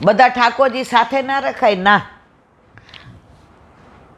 બધા ઠાકોરજી સાથે ના રખાય, ના.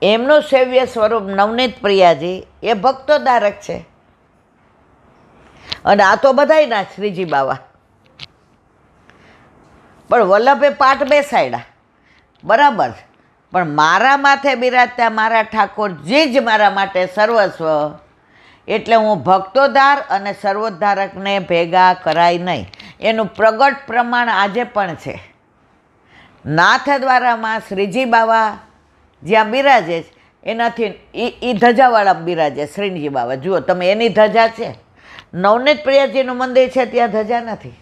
એમનું સેવ્ય સ્વરૂપ નવનીત પ્રિયાજી એ ભક્તોદ્ધારક છે. અને આ તો બધાય ના શ્રીજી બાવા. પણ વલ્લભે પાઠ બેસાડ્યા, બરાબર. પણ મારા માથે બિરાજતા મારા ઠાકોરજી જ મારા માટે સર્વસ્વ. એટલે હું ભક્તોદ્ધાર અને સર્વોદ્ધારકને ભેગા કરાય નહીં. એનું પ્રગટ પ્રમાણ આજે પણ છે. નાથદ્વારામાં શ્રીજી બાવા જ્યાં બિરાજે છે એનાથી એ ધજાવાળા બિરાજે શ્રીજી બાવા. જુઓ તમે, એની ધજા છે. નવનીત પ્રિયાજીનું મંદિર છે ત્યાં ધજા નથી.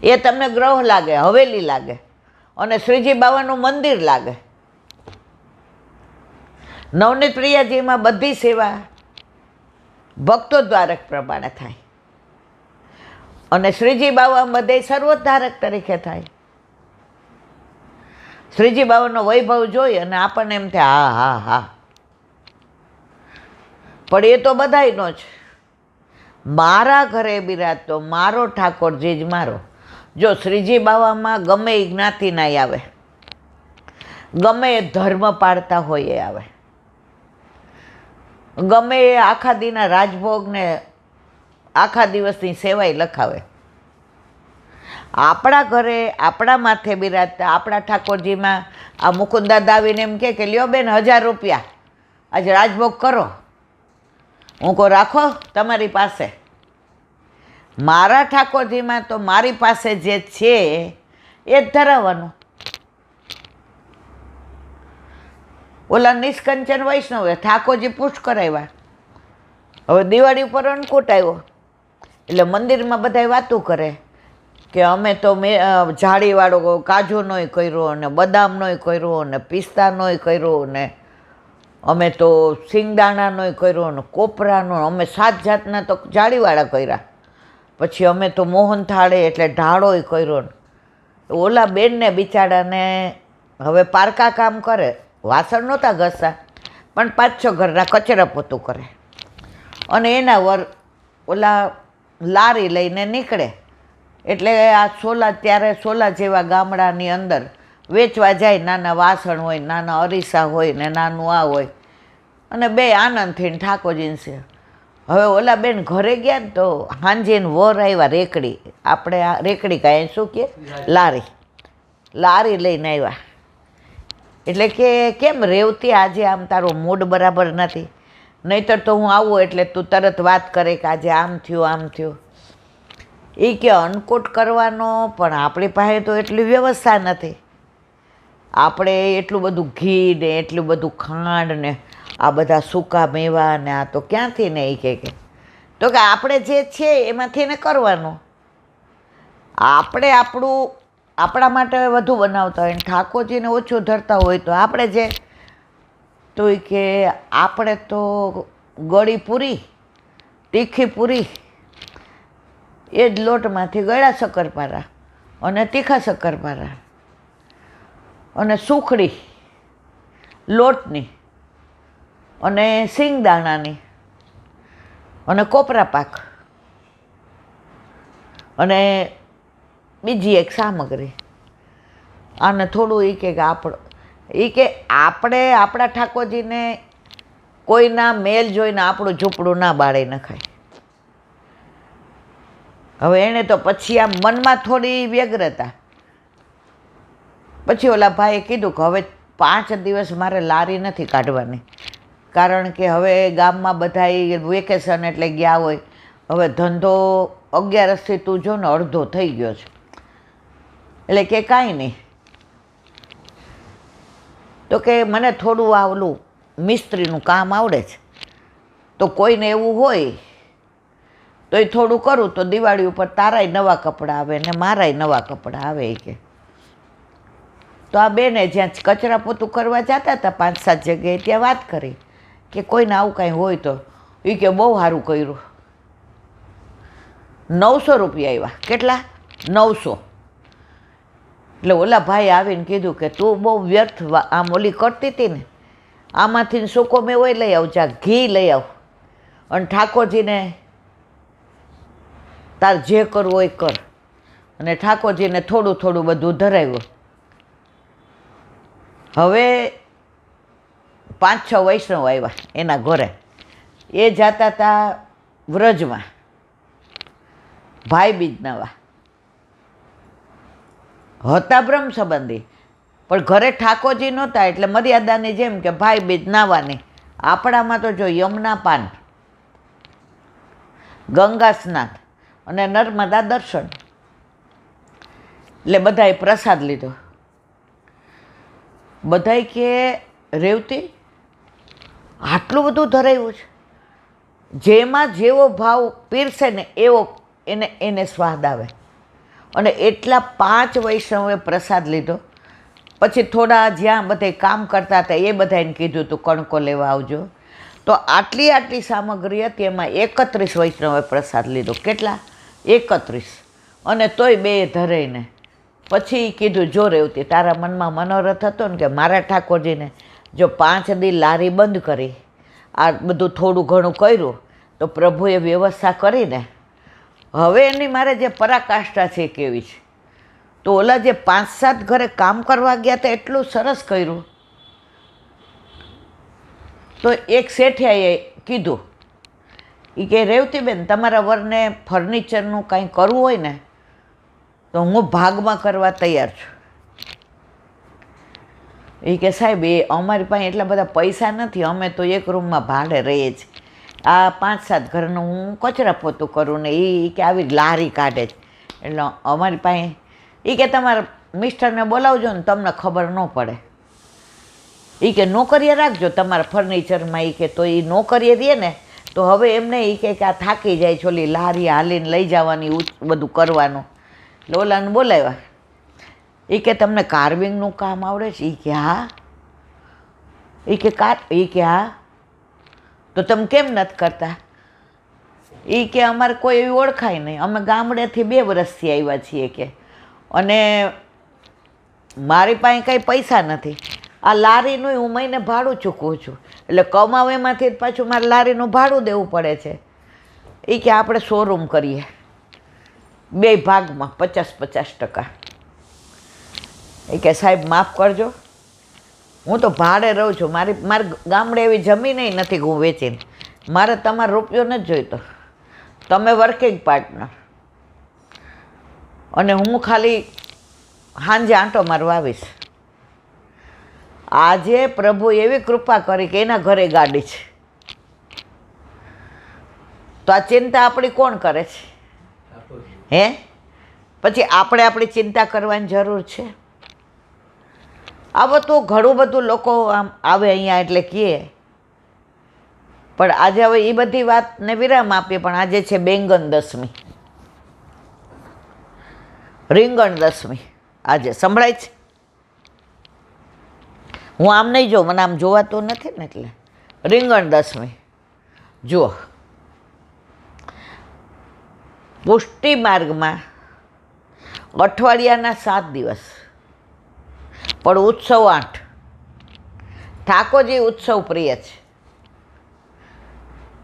એ તમને ગ્રહ લાગે, હવેલી લાગે, અને શ્રીજી બાવાનું મંદિર લાગે. નવનીત પ્રિયાજીમાં બધી સેવા ભક્તો દ્વારક પ્રમાણે થાય, અને શ્રીજી બાવા બધે સર્વોદ્ધારક તરીકે થાય. શ્રીજી બાવાનો વૈભવ જોઈ અને આપણને એમ થાય હા હા હા. પણ એ તો બધાયનો જ. મારા ઘરે બિરાજતો મારો ઠાકોરજી જ મારો. જો શ્રીજી બાવામાં ગમે એ જ્ઞાતિના આવે, ગમે એ ધર્મ પાળતા હોય એ આવે, ગમે એ આખા દીના રાજભોગને આખા દિવસની સેવાય લખાવે. આપણા ઘરે આપણા માથે બિરાજતા આપણા ઠાકોરજીમાં આ મુકુંદદાદા આવીને એમ કે લ્યો બેન 1000 રૂપિયા આજે રાજભોગ કરો. હું કહું રાખો તમારી પાસે. મારા ઠાકોરજીમાં તો મારી પાસે જે છે એ જ ધરાવવાનું. ઓલા નિષ્કંચન વૈષ્ણવે ઠાકોરજી પુષ્ટ કરાવ્યા. હવે દિવાળી ઉપર અન્નકૂટ આવ્યો એટલે મંદિરમાં બધા વાતું કરે કે અમે તો જાળીવાળો કાજુનોય કર્યો, અને બદામનોય કર્યો, અને પિસ્તાનોય કર્યો, ને અમે તો સિંગદાણાનોય કર્યો, ને કોપરાનો, અમે 7 જાતના તો જાળીવાળા કર્યા. પછી અમે તો મોહનથાળે એટલે ઢાળોય કર્યો. ઓલા બેનને બિચારાને હવે પારકા કામ કરે, વાસણ નહોતા ઘસતા પણ 5-6 ઘરના કચરા પોતું કરે, અને એના વર ઓલા લારી લઈને નીકળે. એટલે આ સોલા, ત્યારે સોલા જેવા ગામડાની અંદર વેચવા જાય. નાના વાસણ હોય, નાના અરીસા હોય, ને નાનું આ હોય, અને બે આનંદથી ઠાકોરજીને છે. હવે ઓલા બેન ઘરે ગયા ને તો હાંજીને વર આવ્યા રેકડી. આપણે આ રેકડી કાંઈ શું કહે, લારી લઈને આવ્યા. એટલે કે કેમ રેવતી આજે આમ તારો મૂડ બરાબર નથી, નહીંતર તો હું આવું એટલે તું તરત વાત કરે કે આજે આમ થયું આમ થયું. એ કે અન્નકૂટ કરવાનો, પણ આપણી પાસે તો એટલી વ્યવસ્થા નથી. આપણે એટલું બધું ઘી ને એટલું બધું ખાંડ ને આ બધા સૂકા મેવા ને આ તો ક્યાંથી ને. એ કે તો કે આપણે જે છે એમાંથી ને કરવાનું. આપણે આપણા માટે વધુ બનાવતા હોય ને ઠાકોરજીને ઓછું ધરતા હોય તો આપણે જે, તો એ કે આપણે તો ગળી પૂરી, તીખી પૂરી એ જ લોટમાંથી ગળા શક્કરપારા અને તીખા શક્કરપારા અને સુખડી લોટની અને સિંગદાણાની અને કોપરા પાક અને બીજી એક સામગ્રી. આને થોડું એ કે આપણે આપણા ઠાકોરજીને કોઈના મેલ જોઈને આપણું ઝૂંપડું ના બાળી નખાય. હવે એણે તો પછી આમ મનમાં થોડી વ્યગ્રતા. પછી ઓલા ભાઈએ કીધું કે હવે 5 દિવસ મારે લારી નથી કાઢવાની, કારણ કે હવે ગામમાં બધા વેકેશન એટલે ગયા હોય. હવે ધંધો 11થી તું જો ને અડધો થઈ ગયો છે. એટલે કે કાંઈ નહીં, તો કે મને થોડું આવલું મિસ્ત્રીનું કામ આવડે છે, તો કોઈને એવું હોય તો એ થોડું કરું તો દિવાળી ઉપર તારાય નવા કપડાં આવે ને મારાય નવા કપડાં આવે. એ કે તો આ બેને જ્યાં કચરા પોતું કરવા જતા હતા 5-7 જગ્યાએ ત્યાં વાત કરી કે કોઈને આવું કાંઈ હોય તો. એ કે બહુ સારું કર્યું. 900 રૂપિયા આવ્યા. કેટલા? 900. એટલે ઓલા ભાઈ આવીને કીધું કે તું બહુ વ્યર્થ આમ ઓલી કરતી હતી ને, આમાંથી સૂકો મેવો લઈ આવ, જા ઘી લઈ આવ, અને ઠાકોરજીને તાર જે કરવું હોય કર. અને ઠાકોરજીને થોડું થોડું બધું ધરાવ્યું. હવે 5-6 વૈષ્ણવ આવ્યા એના ઘરે. એ જતા હતા વ્રજમાં ભાઈ બીજનાવા, હતા બ્રહ્મ સંબંધી, પણ ઘરે ઠાકોરજી નહોતા એટલે મર્યાદાની જેમ કે ભાઈ બીજ નાવાની. આપણામાં તો જો યમુના પાન, ગંગા સ્નાન અને નર્મદા દર્શન, એટલે બધાએ પ્રસાદ લીધો. બધાય કે રેવતી આટલું બધું ધરાવ્યું છે, જેમાં જેવો ભાવ પીરસે ને એવો એને સ્વાદ આવે. અને એટલા 5 વૈષ્ણવે પ્રસાદ લીધો. પછી થોડા જ્યાં બધે કામ કરતા હતા એ બધાને કીધું તું કણકો લેવા આવજો. તો આટલી સામગ્રી હતી, એમાં 31 વૈષ્ણવે પ્રસાદ લીધો. કેટલા? 31. અને તોય 2 ધરાઈને પછી કીધું, જો રેવતી તારા મનમાં મનોરથ હતો ને કે મારા ઠાકોરજીને જો 5 દી લારી બંધ કરી, આ બધું થોડું ઘણું કર્યું, તો પ્રભુએ વ્યવસ્થા કરીને હવે એની મારે જે પરાકાષ્ઠા છે કેવી છે. તો ઓલા જે 5-7 ઘરે કામ કરવા ગયા હતા એટલું સરસ કર્યું. તો એક શેઠિયાએ કીધું, એ કે રેવતીબેન તમારા વરને ફર્નિચરનું કાંઈ કરવું હોય ને તો હું ભાગમાં કરવા તૈયાર છું. એ કે સાહેબ એ અમારી પાસે એટલા બધા પૈસા નથી, અમે તો એક રૂમમાં ભાડે રહીએ છીએ. આ 5-7 ઘરનું હું કચરા પોતું કરું ને એ કે આવી લારી કાઢે છે, એટલે અમારી પાસે એ કે તમારા મિસ્ટરને બોલાવજો ને તમને ખબર ન પડે. એ કે નોકરીએ રાખજો તમારા ફર્નિચરમાં. એ કે તો એ નોકરીએ રહે ને તો હવે એમને એ કે આ થાકી જાય છે, ઓલી લારી હાલીને લઈ જવાની બધું કરવાનું. એટલે ઓલાને બોલાવ્યા. એ કે તમને કાર્વિંગનું કામ આવડે છે? એ કે હા. એ કે હા. તો તમે કેમ નથી કરતા? એ કે અમારે કોઈ એવી ઓળખાય નહીં, અમે ગામડેથી 2 વર્ષથી આવ્યા છીએ કે, અને મારી પાસે કાંઈ પૈસા નથી. આ લારીનું હું મહિને ભાડું ચૂકવું છું, એટલે કમાવું એમાંથી જ પાછું મારે લારીનું ભાડું દેવું પડે છે. એ કે આપણે શોરૂમ કરીએ 2 ભાગમાં 50-50%. એ કે સાહેબ માફ કરજો, હું તો ભાડે રહું છું, મારે ગામડે એવી જમીન નથી કે હું વેચીને, મારે તમારો રૂપિયો નથી જોઈતો. તમે વર્કિંગ પાર્ટનર અને હું ખાલી સાંજે આંટો મારવા આવીશ. આજે પ્રભુ એવી કૃપા કરી કે એના ઘરે ગાડી છે. તો આ ચિંતા આપણી કોણ કરે છે? હે? પછી આપણે આપણી ચિંતા કરવાની જરૂર છે? આ તો ઘણું બધું લોકો આમ આવે અહીંયા એટલે કહે, પણ આજે હવે એ બધી વાતને વિરામ આપીએ. પણ આજે છે બેંગન દસમી, રીંગણ દસમી. આજે સંભળાય છે? હું આમ નહીં જોઉં, મને આમ જોવાતું નથી ને, એટલે રીંગણ દસમી. જુઓ, પુષ્ટિ માર્ગમાં અઠવાડિયાના 7 દિવસ, પણ ઉત્સવ 8. ઠાકોરજી ઉત્સવ પ્રિય છે.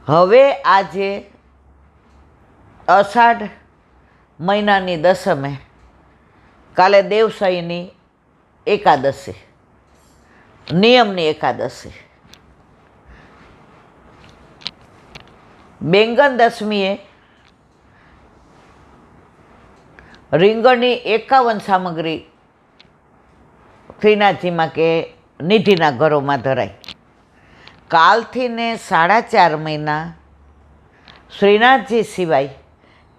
હવે આજે અષાઢ મહિનાની દસમે, કાલે દેવસાઈની એકાદશી, નિયમની એકાદશી. બેંગન દસમીએ રીંગણની 51 સામગ્રી શ્રીનાથજીમાં કે નિધિના ઘરોમાં ધરાય. કાલથી ને 4.5 મહિના શ્રીનાથજી સિવાય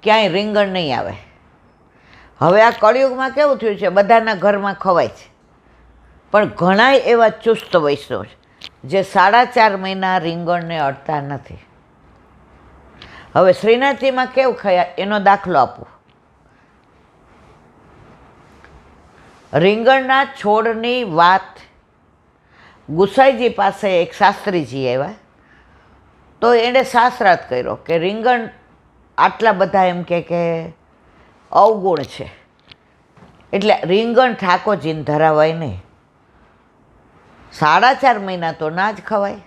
ક્યાંય રીંગણ નહીં આવે. હવે આ કળિયુગમાં કેવું થયું છે, બધાના ઘરમાં ખવાય છે, પણ ઘણાય એવા ચુસ્ત વૈષ્ણવ છે જે 4.5 મહિના રીંગણને અડતા નથી. હવે શ્રીનાથજીમાં કેવું ખાયા એનો દાખલો આપું. રીંગણના છોડની વાત ગુસાઈજી પાસે એક શાસ્ત્રીજી આવ્યા, તો એણે શાસ્ત્રાર્થ કર્યો કે રીંગણ આટલા બધા એમ કે અવગુણ છે, એટલે રીંગણ ઠાકોરજીને ધરાવાય નહીં. 4.5 મહિના તો ના જ ખવાય.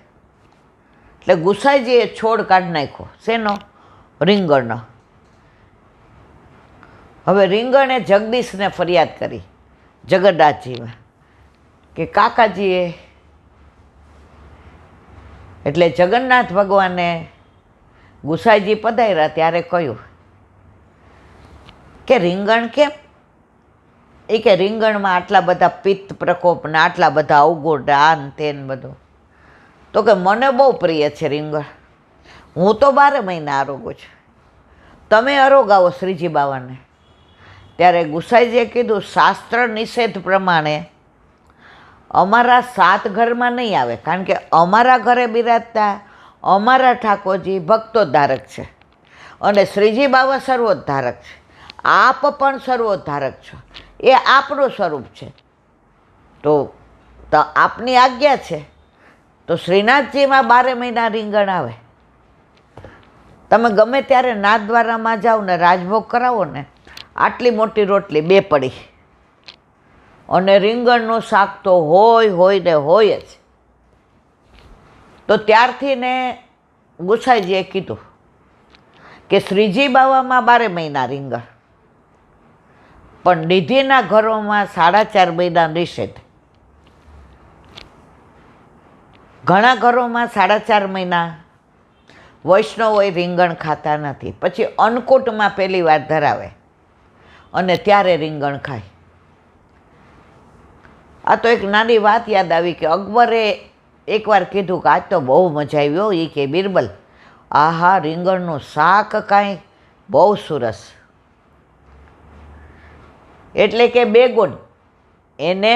એટલે ગુસાઈજીએ છોડ કાઢી નાખ્યો. શેનો? રીંગણનો. હવે રીંગણે જગદીશને ફરિયાદ કરી, જગન્નાથજીમાં, કે કાકાજીએ, એટલે જગન્નાથ ભગવાને ગુસાઈજી પધાર્યા ત્યારે કહ્યું કે રીંગણ કેમ? એ કે રીંગણમાં આટલા બધા પિત્ત પ્રકોપ ને આટલા બધા અવગુણ આન તેન બધું. તો કે મને બહુ પ્રિય છે રીંગણ, હું તો 12 મહિના આરોગું છું, તમે આરોગાવો શ્રીજી બાવાને. ત્યારે ગુસાઈજીએ કીધું, શાસ્ત્ર નિષેધ પ્રમાણે અમારા 7 ઘરમાં નહીં આવે, કારણ કે અમારા ઘરે બિરાજતા અમારા ઠાકોરજી ભક્તોદ્ધારક છે અને શ્રીજી બાવા સર્વોદ્ધારક છે. આપ પણ સર્વોદ્ધારક છો, એ આપનું સ્વરૂપ છે. તો આપની આજ્ઞા છે તો શ્રીનાથજીમાં 12 મહિના રીંગણ આવે. તમે ગમે ત્યારે નાથદ્વારામાં જાઓ ને રાજભોગ કરાવો ને, આટલી મોટી રોટલી 2 પડી અને રીંગણનું શાક તો હોય ને હોય જ. તો ત્યારથી ને ગુસાઈજીએ કીધું કે શ્રીજી બાવામાં 12 મહિના રીંગણ, પણ નિધિના ઘરોમાં 4.5 મહિના નિષેધ. ઘણા ઘરોમાં 4.5 મહિના વૈષ્ણવોય રીંગણ ખાતા નથી, પછી અન્નકૂટમાં પહેલી વાર ધરાવે અને ત્યારે રીંગણ ખાય. આ તો એક નાની વાત યાદ આવી કે અકબરે એકવાર કીધું કે આજ તો બહુ મજા આવી હો. એ કે બિરબલ, આહા રીંગણનું શાક કાંઈ બહુ સરસ. એટલે કે બેગુન, એને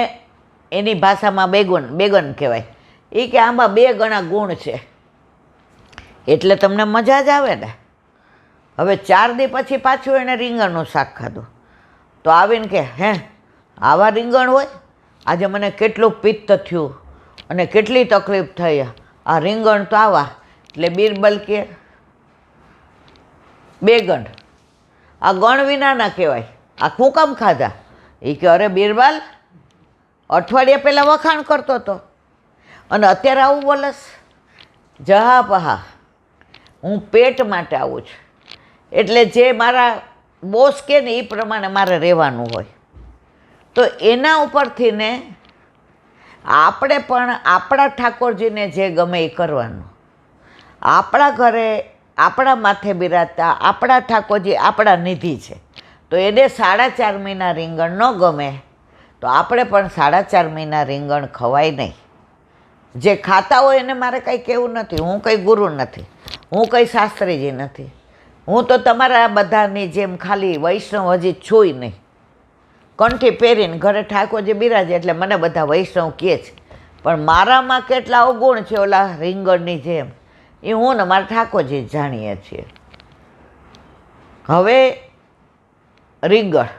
એની ભાષામાં બેગન કહેવાય. એ કે આમાં 2 ગણા ગુણ છે એટલે તમને મજા જ આવે ને. હવે 4 દી પછી પાછું એણે રીંગણનું શાક ખાધું તો આવીને કે હે આવા રીંગણ હોય? આજે મને કેટલું પિત્ત થયું અને કેટલી તકલીફ થઈ, આ રીંગણ તો આવા. એટલે બિરબલ કે 2 ગણ, આ ગણ વિનાના કહેવાય, આ શું કામ ખાધા? એ કે અરે બિરબલ, અઠવાડિયા પહેલાં વખાણ કરતો હતો અને અત્યારે આવું બોલસ? જહા પહા, હું પેટ માટે આવું છું, એટલે જે મારા બોસ કે ને એ પ્રમાણે મારે રહેવાનું હોય. તો એના ઉપરથી ને આપણે પણ આપણા ઠાકોરજીને જે ગમે એ કરવાનું. આપણા ઘરે આપણા માથે બિરાજતા આપણા ઠાકોરજી આપણા નિધિ છે, તો એને 4.5 મહિના રીંગણ ન ગમે તો આપણે પણ 4.5 મહિના રીંગણ ખવાય નહીં. જે ખાતા હોય એને મારે કંઈ કહેવું નથી. હું કંઈ ગુરુ નથી, હું કંઈ શાસ્ત્રીજી નથી, હું તો તમારા બધાની જેમ ખાલી વૈષ્ણવ હજી છુંય નહીં. કંઠી પહેરીને ઘરે ઠાકોરજી બિરાજે એટલે મને બધા વૈષ્ણવ કહે છે, પણ મારામાં કેટલા અવગુણ છે ઓલા રીંગણની જેમ, એ હું ને મારા ઠાકોરજી જાણીએ છીએ. હવે રીંગણ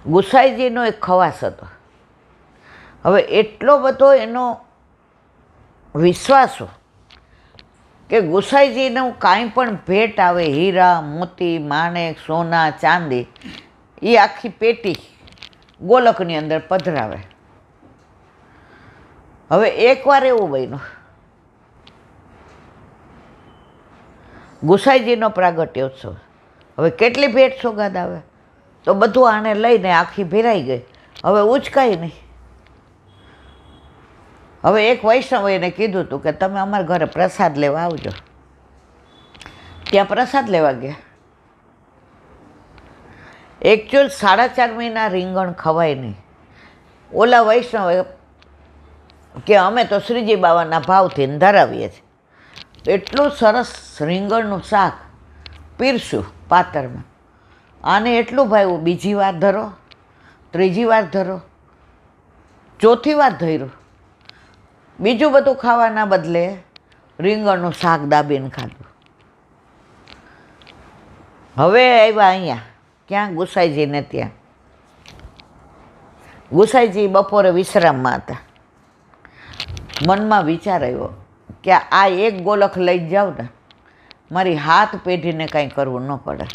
ગુસાઈજીનો એક ખવાસ હતો. હવે એટલો બધો એનો વિશ્વાસ કે ગુસાઈજીનું કાંઈ પણ ભેટ આવે, હીરા મોતી માણેક સોના ચાંદી, એ આખી પેટી ગોલકની અંદર પધરાવે. હવે એકવાર એવું બન્યું, ગુસાઈજીનો પ્રાગટ્યોત્સવ. હવે કેટલી ભેટ સોગાદ આવે, તો બધું આને લઈને આખી ભેરાઈ ગઈ, હવે ઉચકાય નહીં. હવે એક વૈષ્ણવ એને કીધું હતું કે તમે અમારા ઘરે પ્રસાદ લેવા આવજો. ત્યાં પ્રસાદ લેવા ગયા. એકચ્યુઅલ 4.5 મહિના રીંગણ ખવાય નહીં. ઓલા વૈષ્ણવે કે અમે તો શ્રીજી બાવાના ભાવથી ધરાવીએ છીએ, એટલું સરસ રીંગણનું શાક પીરસ્યું પાતરમાં. આને એટલું ભાવ્યું, બીજી વાર ધરો, ત્રીજી વાર ધરો, ચોથી વાર ધર્યું. બીજું બધું ખાવાના બદલે રીંગણનું શાક દાબીને ખાધું. હવે આવ્યા અહીંયા, ક્યાં? ગુસાઈજીને ત્યાં. ગુસાઈજી બપોરે વિશ્રામમાં હતા. મનમાં વિચાર આવ્યો કે આ એક ગોલક લઈ જાઉં ને, મારી હાથ પેઢીને કાંઈ કરવું ન પડે.